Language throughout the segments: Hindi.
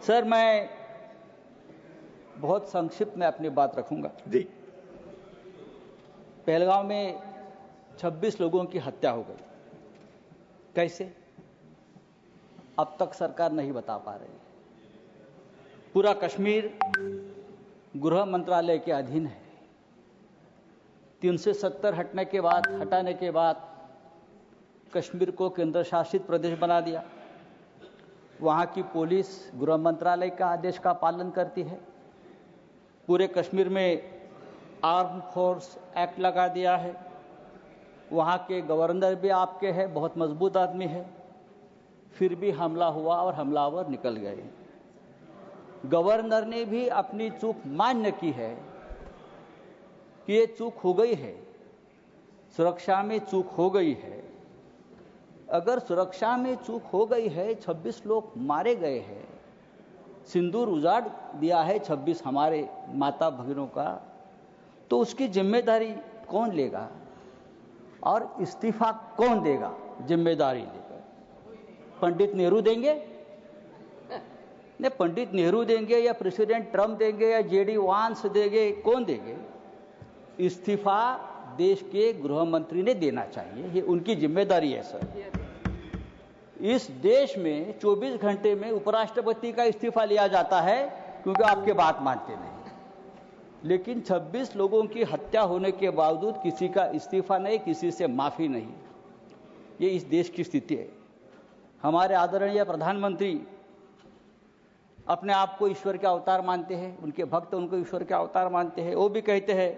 सर, मैं बहुत संक्षिप्त में अपनी बात रखूंगा जी। पहलगांव में 26 लोगों की हत्या हो गई। कैसे? अब तक सरकार नहीं बता पा रही। पूरा कश्मीर गृह मंत्रालय के अधीन है। 370 हटाने के बाद कश्मीर को केंद्र शासित प्रदेश बना दिया। वहां की पुलिस गृह मंत्रालय का आदेश का पालन करती है। पूरे कश्मीर में आर्म फोर्स एक्ट लगा दिया है। वहां के गवर्नर भी आपके हैं, बहुत मजबूत आदमी है। फिर भी हमला हुआ और हमलावर निकल गए। गवर्नर ने भी अपनी चूक मान्य की है कि ये चूक हो गई है, सुरक्षा में चूक हो गई है। अगर सुरक्षा में चूक हो गई है, 26 लोग मारे गए हैं, सिंदूर उजाड़ दिया है 26 हमारे माता भगिनों का, तो उसकी जिम्मेदारी कौन लेगा और इस्तीफा कौन देगा? जिम्मेदारी लेकर पंडित नेहरू देंगे? नहीं, पंडित नेहरू देंगे या प्रेसिडेंट ट्रंप देंगे या जेडी वांस देंगे? कौन देंगे? इस्तीफा देश के गृह मंत्री ने देना चाहिए, ये उनकी जिम्मेदारी है। सर, इस देश में 24 घंटे में उपराष्ट्रपति का इस्तीफा लिया जाता है क्योंकि आपके बात मानते नहीं। लेकिन 26 लोगों की हत्या होने के बावजूद किसी का इस्तीफा नहीं, किसी से माफी नहीं। ये इस देश की स्थिति है। हमारे आदरणीय प्रधानमंत्री अपने आप को ईश्वर के अवतार मानते हैं, उनके भक्त उनको ईश्वर के अवतार मानते हैं। वो भी कहते हैं,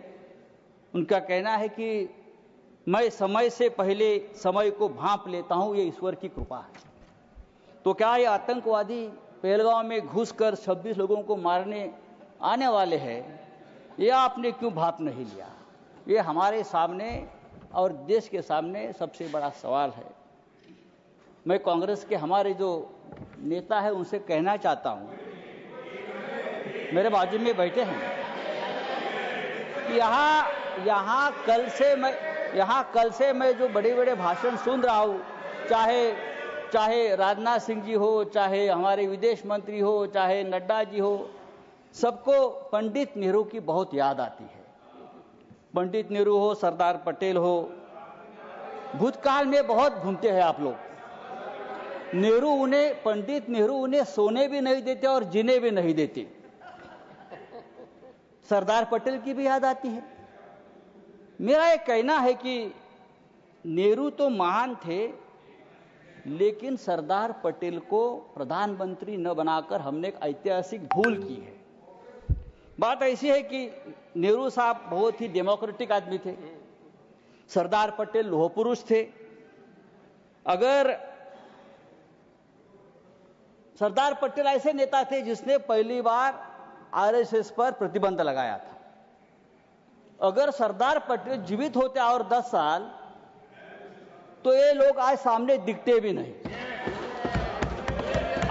उनका कहना है कि मैं समय से पहले समय को भांप लेता हूं, ये ईश्वर की कृपा है। तो क्या ये आतंकवादी पहलगांव में घुसकर 26 लोगों को मारने आने वाले हैं? ये आपने क्यों भांप नहीं लिया? ये हमारे सामने और देश के सामने सबसे बड़ा सवाल है। मैं कांग्रेस के हमारे जो नेता है उनसे कहना चाहता हूं, मेरे बाजू में बैठे हैं, यहाँ कल से मैं जो बड़े बड़े भाषण सुन रहा हूं, चाहे राजनाथ सिंह जी हो, चाहे हमारे विदेश मंत्री हो, चाहे नड्डा जी हो, सबको पंडित नेहरू की बहुत याद आती है। पंडित नेहरू हो, सरदार पटेल हो, भूतकाल में बहुत घूमते हैं आप लोग। पंडित नेहरू उन्हें सोने भी नहीं देते और जीने भी नहीं देते। सरदार पटेल की भी याद आती है। मेरा ये कहना है कि नेहरू तो महान थे, लेकिन सरदार पटेल को प्रधानमंत्री न बनाकर हमने एक ऐतिहासिक भूल की है। बात ऐसी है कि नेहरू साहब बहुत ही डेमोक्रेटिक आदमी थे, सरदार पटेल लोह पुरुष थे। अगर सरदार पटेल ऐसे नेता थे जिसने पहली बार आरएसएस पर प्रतिबंध लगाया था। अगर सरदार पटेल जीवित होते और 10 साल, तो ये लोग आज सामने दिखते भी नहीं।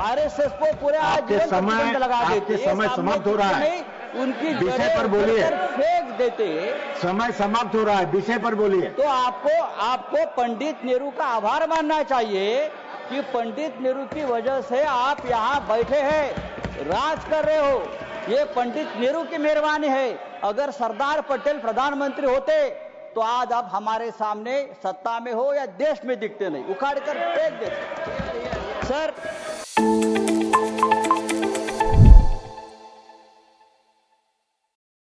आरएसएस को पूरे आज प्रतिबंध लगा देते। समय समाप्त हो रहा है, उनकी विषय पर बोलिए। फेंक देते। समय समाप्त हो रहा है, विषय पर बोलिए। तो आपको पंडित नेहरू का आभार मानना चाहिए कि पंडित नेहरू की वजह से आप यहां बैठे हैं, राज कर रहे हो। ये पंडित नेहरू की मेहरबानी है। अगर सरदार पटेल प्रधानमंत्री होते तो आज आप हमारे सामने सत्ता में हो या देश में दिखते नहीं, उखाड़ कर फेंक देते। सर,